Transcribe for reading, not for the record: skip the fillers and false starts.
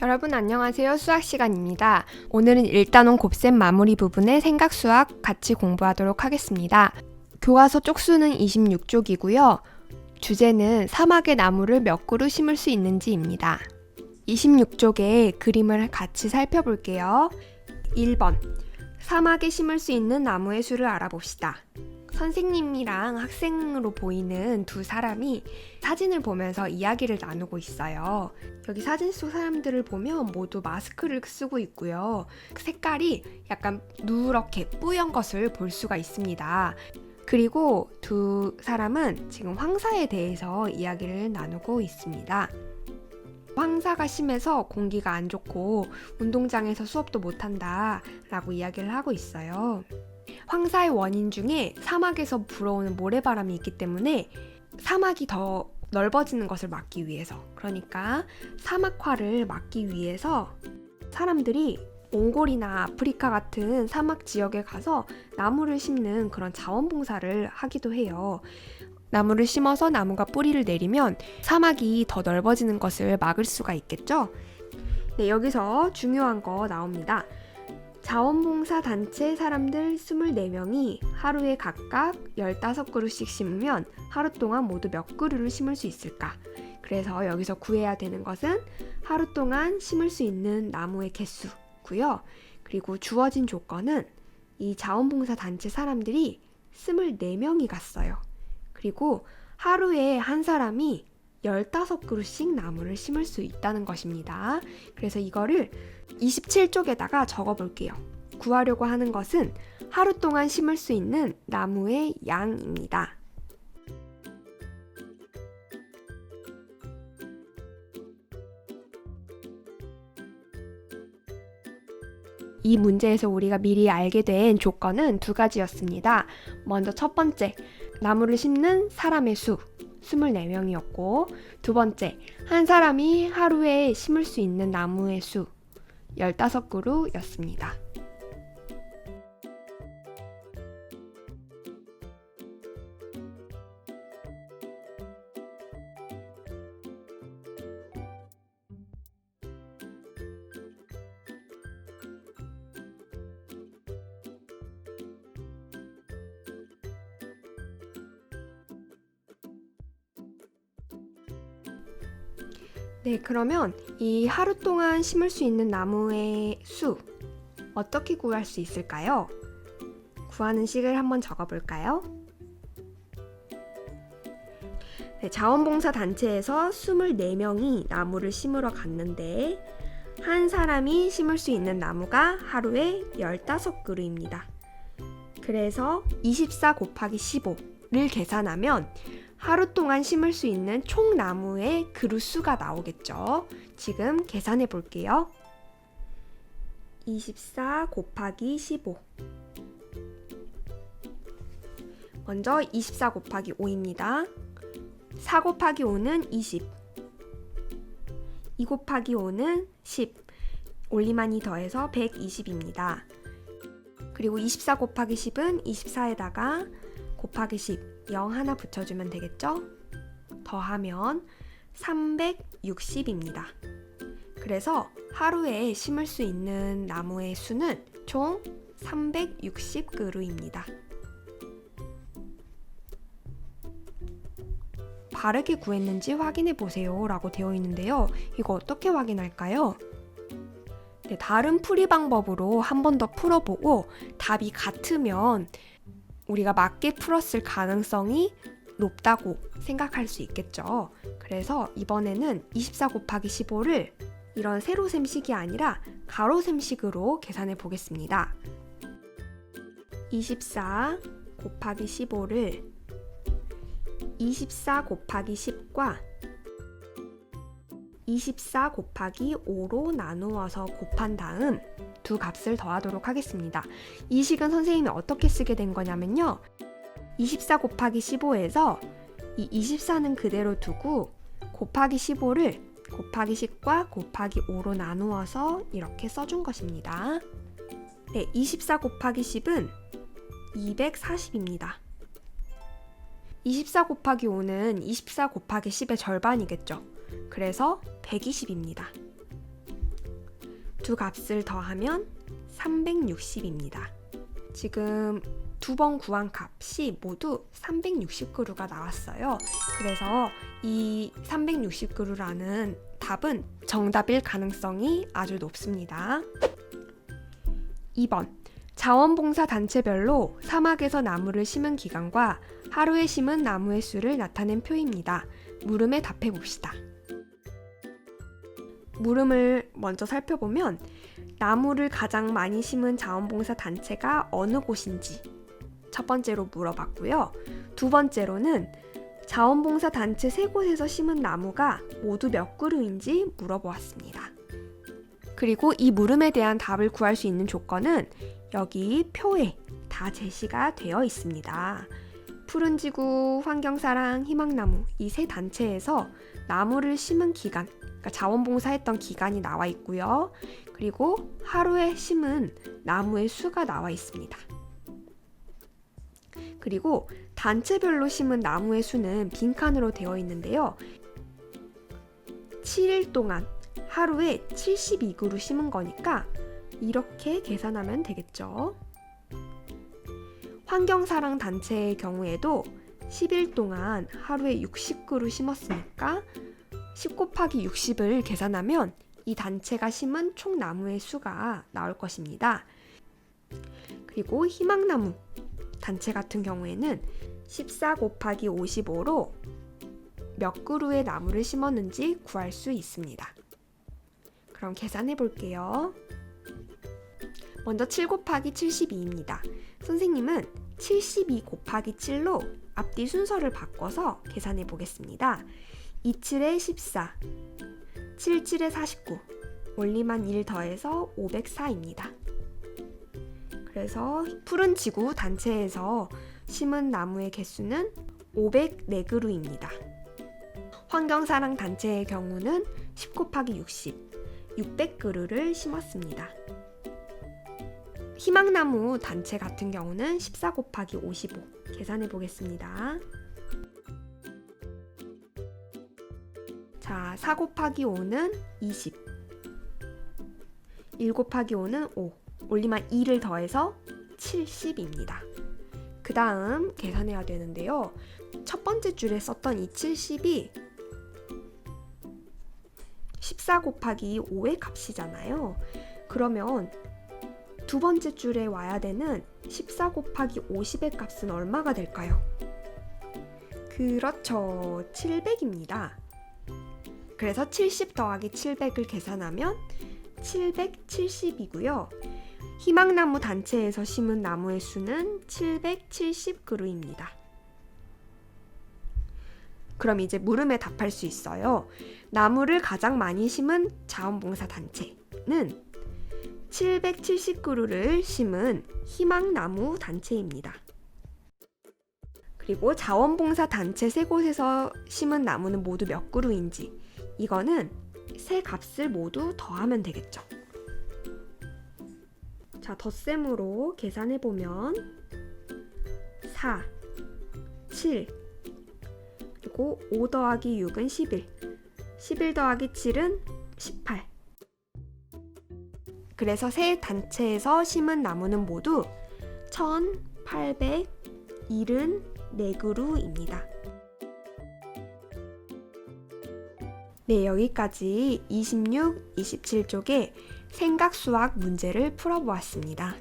여러분 안녕하세요. 수학 시간입니다. 오늘은 일단원 곱셈 마무리 부분의 생각 수학 같이 공부하도록 하겠습니다. 교과서 쪽수는 26쪽이고요. 주제는 사막의 나무를 몇 그루 심을 수 있는지입니다. 26쪽의 그림을 같이 살펴볼게요. 1번, 사막에 심을 수 있는 나무의 수를 알아봅시다. 선생님이랑 학생으로 보이는 두 사람이 사진을 보면서 이야기를 나누고 있어요. 여기 사진 속 사람들을 보면 모두 마스크를 쓰고 있고요. 색깔이 약간 누렇게 뿌연 것을 볼 수가 있습니다. 그리고 두 사람은 지금 황사에 대해서 이야기를 나누고 있습니다. 황사가 심해서 공기가 안 좋고 운동장에서 수업도 못한다 라고 이야기를 하고 있어요. 황사의 원인 중에 사막에서 불어오는 모래바람이 있기 때문에 사막이 더 넓어지는 것을 막기 위해서, 그러니까 사막화를 막기 위해서 사람들이 몽골이나 아프리카 같은 사막 지역에 가서 나무를 심는 그런 자원봉사를 하기도 해요. 나무를 심어서 나무가 뿌리를 내리면 사막이 더 넓어지는 것을 막을 수가 있겠죠? 네, 여기서 중요한 거 나옵니다. 자원봉사 단체 사람들 24명이 하루에 각각 15그루씩 심으면 하루 동안 모두 몇 그루를 심을 수 있을까? 그래서 여기서 구해야 되는 것은 하루 동안 심을 수 있는 나무의 개수고요. 그리고 주어진 조건은 이 자원봉사 단체 사람들이 24명이 갔어요. 그리고 하루에 한 사람이 15그루씩 나무를 심을 수 있다는 것입니다. 그래서 이거를 27쪽에다가 적어볼게요. 구하려고 하는 것은 하루 동안 심을 수 있는 나무의 양입니다. 이 문제에서 우리가 미리 알게 된 조건은 두 가지였습니다. 먼저 첫 번째, 나무를 심는 사람의 수 24명이었고, 두 번째, 한 사람이 하루에 심을 수 있는 나무의 수 15그루였습니다. 네, 그러면 이 하루 동안 심을 수 있는 나무의 수 어떻게 구할 수 있을까요? 구하는 식을 한번 적어볼까요? 네, 자원봉사 단체에서 24명이 나무를 심으러 갔는데 한 사람이 심을 수 있는 나무가 하루에 15그루입니다. 그래서 24 곱하기 15를 계산하면 하루 동안 심을 수 있는 총 나무의 그루 수가 나오겠죠. 지금 계산해 볼게요. 24 곱하기 15. 먼저 24 곱하기 5입니다. 4 곱하기 5는 20. 2 곱하기 5는 10. 올리만이 더해서 120입니다. 그리고 24 곱하기 10은 24에다가 곱하기 10. 0 하나 붙여주면 되겠죠? 더하면 360입니다. 그래서 하루에 심을 수 있는 나무의 수는 총 360그루입니다. 바르게 구했는지 확인해 보세요 라고 되어 있는데요. 이거 어떻게 확인할까요? 네, 다른 풀이 방법으로 한 번 더 풀어보고 답이 같으면 우리가 맞게 풀었을 가능성이 높다고 생각할 수 있겠죠. 그래서 이번에는 24 곱하기 15를 이런 세로셈식이 아니라 가로셈식으로 계산해 보겠습니다. 24 곱하기 15를 24 곱하기 10과 24 곱하기 5로 나누어서 곱한 다음 두 값을 더하도록 하겠습니다. 이 식은 선생님이 어떻게 쓰게 된 거냐면요. 24 곱하기 15에서 이 24는 그대로 두고 곱하기 15를 곱하기 10과 곱하기 5로 나누어서 이렇게 써준 것입니다. 네, 24 곱하기 10은 240입니다. 24 곱하기 5는 24 곱하기 10의 절반이겠죠. 그래서 120입니다. 두 값을 더하면 360입니다. 지금 두 번 구한 값이 모두 360그루가 나왔어요. 그래서 이 360그루라는 답은 정답일 가능성이 아주 높습니다. 2번. 자원봉사 단체별로 사막에서 나무를 심은 기간과 하루에 심은 나무의 수를 나타낸 표입니다. 물음에 답해 봅시다. 물음을 먼저 살펴보면 나무를 가장 많이 심은 자원봉사 단체가 어느 곳인지 첫 번째로 물어봤고요. 두 번째로는 자원봉사 단체 세 곳에서 심은 나무가 모두 몇 그루인지 물어보았습니다. 그리고 이 물음에 대한 답을 구할 수 있는 조건은 여기 표에 다 제시가 되어 있습니다. 푸른지구, 환경사랑, 희망나무 이 세 단체에서 나무를 심은 기간, 그러니까 자원봉사했던 기간이 나와 있고요. 그리고 하루에 심은 나무의 수가 나와 있습니다. 그리고 단체별로 심은 나무의 수는 빈칸으로 되어 있는데요. 7일 동안 하루에 72그루 심은 거니까 이렇게 계산하면 되겠죠. 환경사랑 단체의 경우에도 10일 동안 하루에 60그루 심었으니까 10 곱하기 60을 계산하면 이 단체가 심은 총 나무의 수가 나올 것입니다. 그리고 희망나무 단체 같은 경우에는 14 곱하기 55로 몇 그루의 나무를 심었는지 구할 수 있습니다. 그럼 계산해 볼게요. 먼저 7 곱하기 72입니다. 선생님은 72 곱하기 7로 앞뒤 순서를 바꿔서 계산해 보겠습니다. 27에 14, 77에 49, 원리만 1 더해서 504입니다. 그래서 푸른 지구 단체에서 심은 나무의 개수는 504그루입니다. 환경사랑 단체의 경우는 10 곱하기 60, 600그루를 심었습니다. 희망나무 단체 같은 경우는 14 곱하기 55 계산해 보겠습니다. 자, 4 곱하기 5는 20, 1 곱하기 5는 5, 올리만 2를 더해서 70입니다. 그 다음 계산해야 되는데요. 첫 번째 줄에 썼던 이 70이 14 곱하기 5의 값이잖아요. 그러면 두 번째 줄에 와야 되는 14 곱하기 50의 값은 얼마가 될까요? 그렇죠. 700입니다. 그래서 70 더하기 700을 계산하면 770이고요. 희망나무 단체에서 심은 나무의 수는 770그루입니다. 그럼 이제 물음에 답할 수 있어요. 나무를 가장 많이 심은 자원봉사 단체는 770그루를 심은 희망나무 단체입니다. 그리고 자원봉사 단체 세 곳에서 심은 나무는 모두 몇 그루인지 이거는 세 값을 모두 더하면 되겠죠. 자, 덧셈으로 계산해보면 4, 7, 그리고 5 더하기 6은 11, 11 더하기 7은 18. 그래서 세 단체에서 심은 나무는 모두 1874그루입니다. 네, 여기까지 26, 27쪽의 생각수학 문제를 풀어보았습니다.